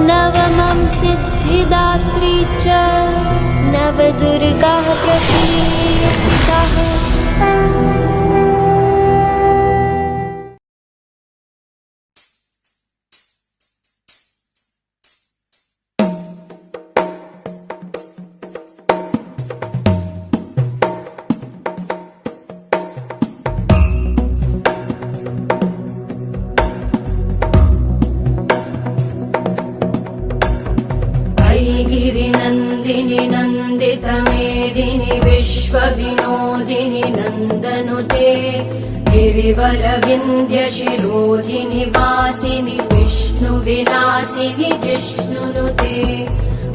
नवमं सिद्धिदात्री च नवदुर्गाः प्रकीर्तिताः। गिरिनन्दिनि नन्दितमेदिनि विश्वविनोदिनि नन्दनुते गिरिवरविन्ध्यशिरोधिनि वासिनि विष्णुविलासिनि जिष्णुनुते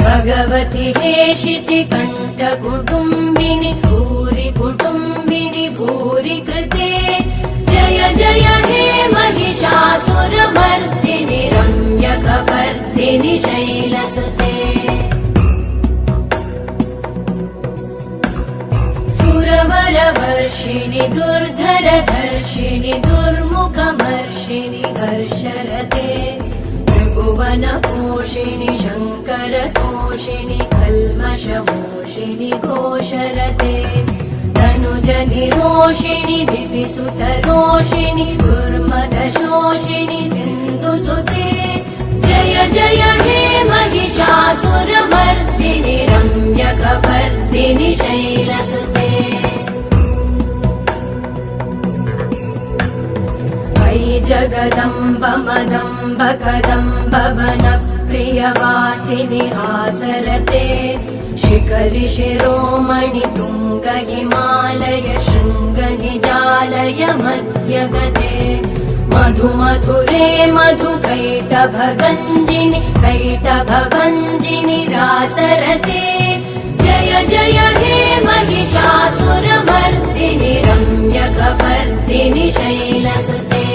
भगवति हेशिति कण्ठकुटुम्बिनि भूरि कुटुम्बिनि भूरि कृते जय जय हे महिषासुरमर्दिनि रम्यकपर्दिनि शैलसुते सुरवरवर्षिणि दुर्धरधर्षिणि दुर्मुखमर्षिणि हर्षरते त्रिभुवनपोषिणि शङ्करतोषिणि कल्मषमोषिणि घोषरते तनुजनिरोषिणि दितिसुतरोषिणि दुर्मदशोषिणि सिन्धुसुते जय जय हे महिषासुरमर्दिनि रम्यकपर्दिनि शैलसुते वै जगदम्ब मदम्ब कदम्ब वनप्रियवासिनि हासरते शिखरि शिरोमणि तुङ्ग हिमालय शृङ्ग निजालय मध्यगते मधुमधुरे मधुकैटभगञ्जिनि कैटभभञ्जिनि रासरते जय जय हे महिषासुरमर्दिनि रम्यकपर्दिनि शैलसुते